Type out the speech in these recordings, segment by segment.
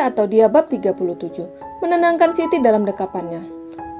Dia atau Dia bab 37, menenangkan Siti dalam dekapannya.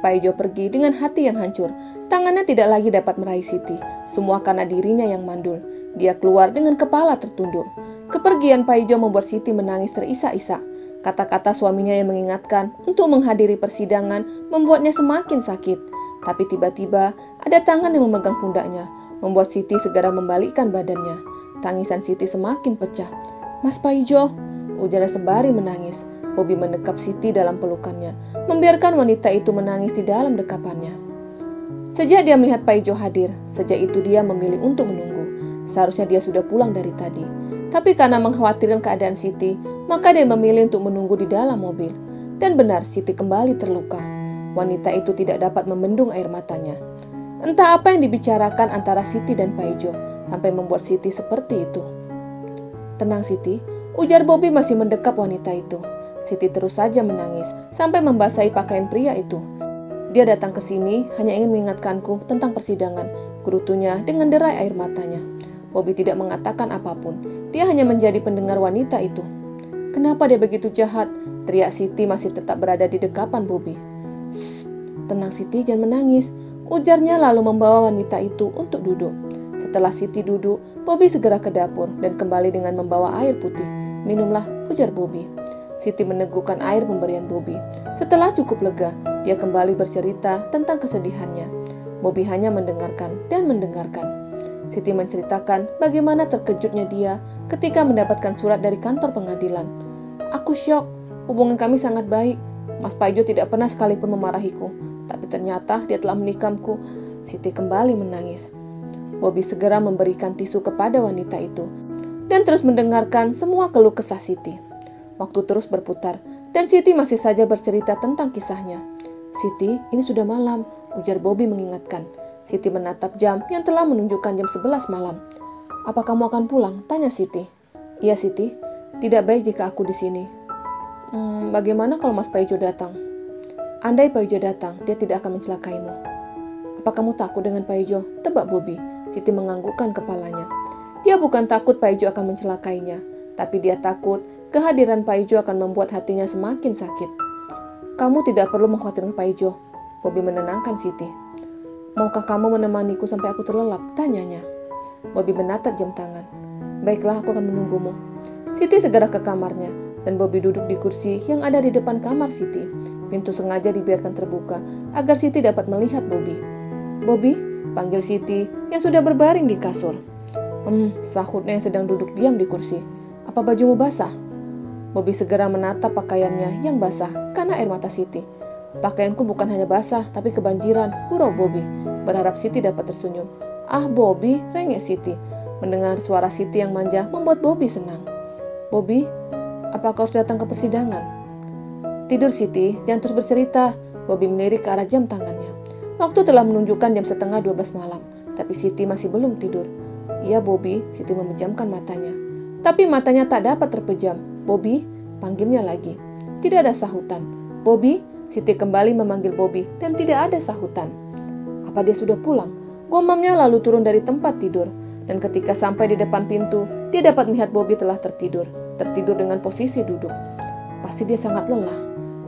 Pak Ijo pergi dengan hati yang hancur. Tangannya tidak lagi dapat meraih Siti, semua karena dirinya yang mandul. Dia keluar dengan kepala tertunduk. Kepergian Pak Ijo membuat Siti menangis terisak-isak. Kata-kata suaminya yang mengingatkan untuk menghadiri persidangan membuatnya semakin sakit. Tapi tiba-tiba ada tangan yang memegang pundaknya, membuat Siti segera membalikkan badannya. Tangisan Siti semakin pecah. "Mas Pak Ijo," ujarnya sembari menangis. Bobby mendekap Siti dalam pelukannya, membiarkan wanita itu menangis di dalam dekapannya. Sejak dia melihat Pak Ijo hadir, sejak itu dia memilih untuk menunggu. Seharusnya dia sudah pulang dari tadi. Tapi karena mengkhawatirkan keadaan Siti, maka dia memilih untuk menunggu di dalam mobil. Dan benar, Siti kembali terluka. Wanita itu tidak dapat membendung air matanya. Entah apa yang dibicarakan antara Siti dan Pak Ijo, sampai membuat Siti seperti itu. "Tenang Siti," ujar Bobby masih mendekap wanita itu. Siti terus saja menangis, sampai membasahi pakaian pria itu. "Dia datang ke sini hanya ingin mengingatkanku tentang persidangan," gerutunya dengan derai air matanya. Bobby tidak mengatakan apapun, dia hanya menjadi pendengar wanita itu. "Kenapa dia begitu jahat?" teriak Siti masih tetap berada di dekapan Bobby. "Shh, tenang Siti, jangan menangis," ujarnya lalu membawa wanita itu untuk duduk. Setelah Siti duduk, Bobby segera ke dapur dan kembali dengan membawa air putih. "Minumlah," ujar Bobby. Siti meneguhkan air pemberian Bobby. Setelah cukup lega, dia kembali bercerita tentang kesedihannya. Bobby hanya mendengarkan dan mendengarkan. Siti menceritakan bagaimana terkejutnya dia ketika mendapatkan surat dari kantor pengadilan. "Aku syok, hubungan kami sangat baik. Mas Paijo tidak pernah sekalipun memarahiku, tapi ternyata dia telah menikamku." Siti kembali menangis. Bobby segera memberikan tisu kepada wanita itu dan terus mendengarkan semua keluh kesah Siti. Waktu terus berputar dan Siti masih saja bercerita tentang kisahnya. "Siti, ini sudah malam," ujar Bobby mengingatkan. Siti menatap jam yang telah menunjukkan jam 11 malam. "Apa kamu akan pulang?" tanya Siti. "Iya Siti, tidak baik jika aku di sini." Bagaimana kalau Mas Paijo datang?" "Andai Paijo datang, dia tidak akan mencelakaimu." "Apa kamu takut dengan Paijo?" tebak Bobby. Siti menganggukkan kepalanya. Dia bukan takut Paijo akan mencelakainya, tapi dia takut kehadiran Paijo akan membuat hatinya semakin sakit. "Kamu tidak perlu mengkhawatirkan Paijo," Bobby menenangkan Siti. "Maukah kamu menemaniku sampai aku terlelap?" tanyanya. Bobby menatap jam tangan. "Baiklah, aku akan menunggumu." Siti segera ke kamarnya, dan Bobby duduk di kursi yang ada di depan kamar Siti. Pintu sengaja dibiarkan terbuka, agar Siti dapat melihat Bobby. "Bobby," panggil Siti, yang sudah berbaring di kasur. Sahutnya yang sedang duduk diam di kursi. "Apa bajumu basah?" Bobby segera menatap pakaiannya yang basah karena air mata Siti. "Pakaianku bukan hanya basah, tapi kebanjiran," gurau Bobby, berharap Siti dapat tersenyum. "Ah Bobby," rengek Siti. Mendengar suara Siti yang manja membuat Bobby senang. "Bobby, apakah harus datang ke persidangan?" "Tidur Siti, jangan terus bercerita." Bobby melirik ke arah jam tangannya. Waktu telah menunjukkan jam 11:30 malam, tapi Siti masih belum tidur. "Iya Bobby," Siti memejamkan matanya. Tapi matanya tak dapat terpejam. "Bobby," panggilnya lagi. Tidak ada sahutan. "Bobby," Siti kembali memanggil Bobby dan tidak ada sahutan. Apa dia sudah pulang? Gumamnya lalu turun dari tempat tidur. Dan ketika sampai di depan pintu, dia dapat melihat Bobby telah tertidur dengan posisi duduk. Pasti dia sangat lelah.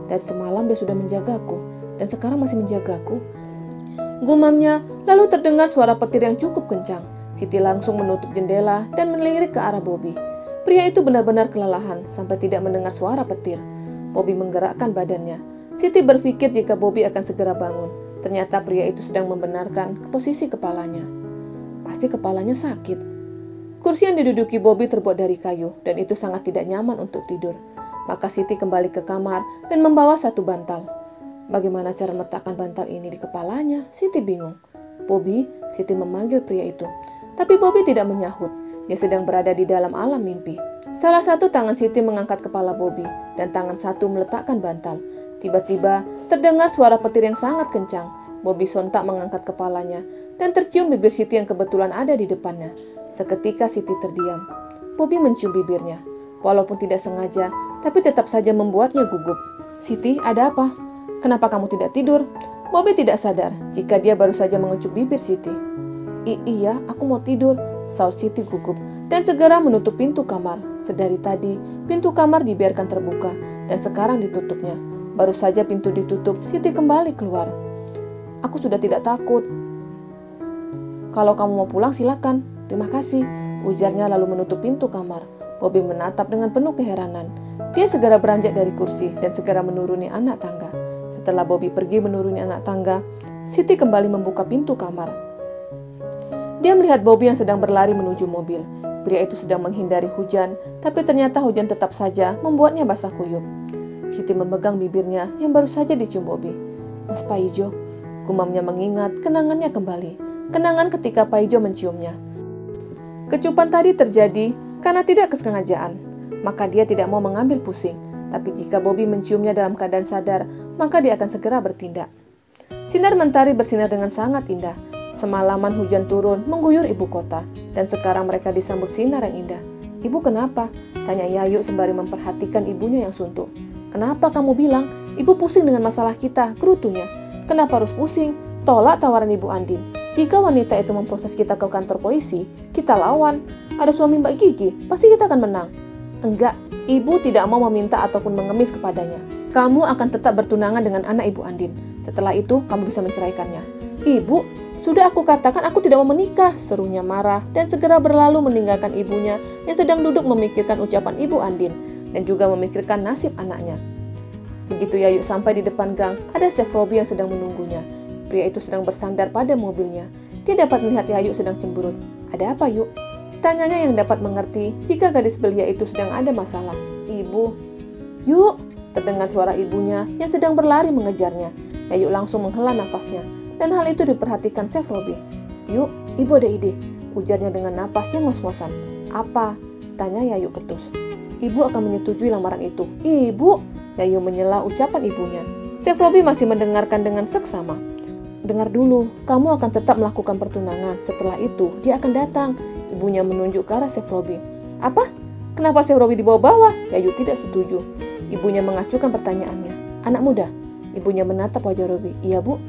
Dari semalam dia sudah menjagaku, dan sekarang masih menjagaku. Gumamnya, lalu terdengar suara petir yang cukup kencang. Siti langsung menutup jendela dan melirik ke arah Bobby. Pria itu benar-benar kelelahan sampai tidak mendengar suara petir. Bobby menggerakkan badannya. Siti berpikir jika Bobby akan segera bangun. Ternyata pria itu sedang membenarkan posisi kepalanya. Pasti kepalanya sakit. Kursi yang diduduki Bobby terbuat dari kayu, dan itu sangat tidak nyaman untuk tidur. Maka Siti kembali ke kamar dan membawa satu bantal. Bagaimana cara meletakkan bantal ini di kepalanya? Siti bingung. "Bobby," Siti memanggil pria itu. Tapi Bobby tidak menyahut. Dia sedang berada di dalam alam mimpi. Salah satu tangan Siti mengangkat kepala Bobby, dan tangan satu meletakkan bantal. Tiba-tiba terdengar suara petir yang sangat kencang. Bobby sontak mengangkat kepalanya, dan tercium bibir Siti yang kebetulan ada di depannya. Seketika Siti terdiam. Bobby mencium bibirnya. Walaupun tidak sengaja, tapi tetap saja membuatnya gugup. "Siti, ada apa? Kenapa kamu tidak tidur?" Bobby tidak sadar jika dia baru saja mengecup bibir Siti. Iya, aku mau tidur," saut Siti gugup dan segera menutup pintu kamar. Sedari tadi, pintu kamar dibiarkan terbuka dan sekarang ditutupnya. Baru saja pintu ditutup, Siti kembali keluar. Aku sudah tidak takut. Kalau kamu mau pulang silakan. Terima kasih, ujarnya lalu menutup pintu kamar. Bobby menatap dengan penuh keheranan. Dia segera beranjak dari kursi dan segera menuruni anak tangga. Setelah Bobby pergi menuruni anak tangga, Siti kembali membuka pintu kamar. Dia melihat Bobby yang sedang berlari menuju mobil. Pria itu sedang menghindari hujan, tapi ternyata hujan tetap saja membuatnya basah kuyup. Siti memegang bibirnya yang baru saja dicium Bobby. Mas Paijo, gumamnya mengingat kenangannya kembali. Kenangan ketika Paijo menciumnya. Kecupan tadi terjadi karena tidak kesengajaan. Maka dia tidak mau mengambil pusing. Tapi jika Bobby menciumnya dalam keadaan sadar, maka dia akan segera bertindak. Sinar mentari bersinar dengan sangat indah. Semalaman hujan turun mengguyur ibu kota. Dan sekarang mereka disambut sinar yang indah. Ibu kenapa? Tanya Yayu sembari memperhatikan ibunya yang suntuk. Kenapa kamu bilang? Ibu pusing dengan masalah kita, gerutunya. Kenapa harus pusing? Tolak tawaran Ibu Andin. Jika wanita itu memproses kita ke kantor polisi, kita lawan. Ada suami Mbak Gigi, pasti kita akan menang. Enggak, Ibu tidak mau meminta ataupun mengemis kepadanya. Kamu akan tetap bertunangan dengan anak Ibu Andin. Setelah itu, kamu bisa menceraikannya. Ibu, sudah aku katakan aku tidak mau menikah, serunya marah dan segera berlalu meninggalkan ibunya yang sedang duduk memikirkan ucapan Ibu Andin dan juga memikirkan nasib anaknya. Begitu Yayu sampai di depan gang, ada Chef Robi yang sedang menunggunya. Pria itu sedang bersandar pada mobilnya. Dia dapat melihat Yayu sedang cemberut. Ada apa, Yuk? Tanyanya yang dapat mengerti jika gadis belia itu sedang ada masalah. Ibu. Yuk, terdengar suara ibunya yang sedang berlari mengejarnya. Yayu langsung menghela nafasnya. Dan hal itu diperhatikan Chef Robi. Yuk, ibu ada ide, ujarnya dengan napas yang ngos-ngosan. Apa? Tanya Yayu ketus. Ibu akan menyetujui lamaran itu. Ibu, Yayu menyela ucapan ibunya. Chef Robi masih mendengarkan dengan seksama. Dengar dulu, kamu akan tetap melakukan pertunangan. Setelah itu, dia akan datang. Ibunya menunjuk ke arah Chef Robi. Apa? Kenapa Chef Robi dibawa-bawa? Yayu tidak setuju. Ibunya mengacuhkan pertanyaannya. Anak muda? Ibunya menatap wajah Robi. Iya, Bu.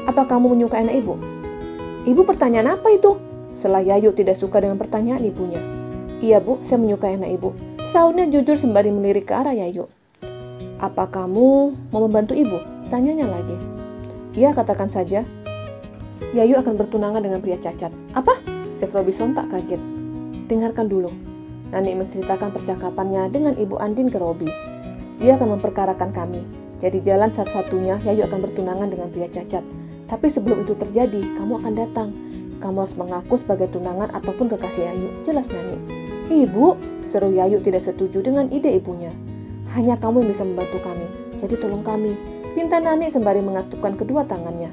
Apa kamu menyukai anak ibu? Ibu pertanyaan apa itu? Setelah Yayu tidak suka dengan pertanyaan ibunya. Iya, Bu, saya menyukai anak ibu. Sahutnya jujur sembari melirik ke arah Yayu. Apa kamu mau membantu ibu? Tanyanya lagi. Ya, katakan saja. Yayu akan bertunangan dengan pria cacat. Apa? Chef Robi sontak kaget. Dengarkan dulu. Nani menceritakan percakapannya dengan Ibu Andin ke Robi. Dia akan memperkarakan kami. Jadi jalan satu-satunya Yayu akan bertunangan dengan pria cacat. Tapi sebelum itu terjadi, kamu akan datang. Kamu harus mengaku sebagai tunangan ataupun kekasih Yayu. Jelas, Nani? Ibu, seru Yayu tidak setuju dengan ide ibunya. Hanya kamu yang bisa membantu kami. Jadi tolong kami. Pinta Nani sembari mengatupkan kedua tangannya.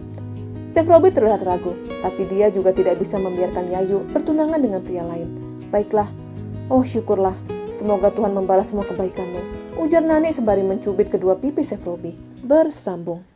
Chef Robi terlihat ragu, tapi dia juga tidak bisa membiarkan Yayu bertunangan dengan pria lain. Baiklah. Oh, syukurlah. Semoga Tuhan membalas semua kebaikanmu, ujar Nani sembari mencubit kedua pipi Chef Robi. Bersambung.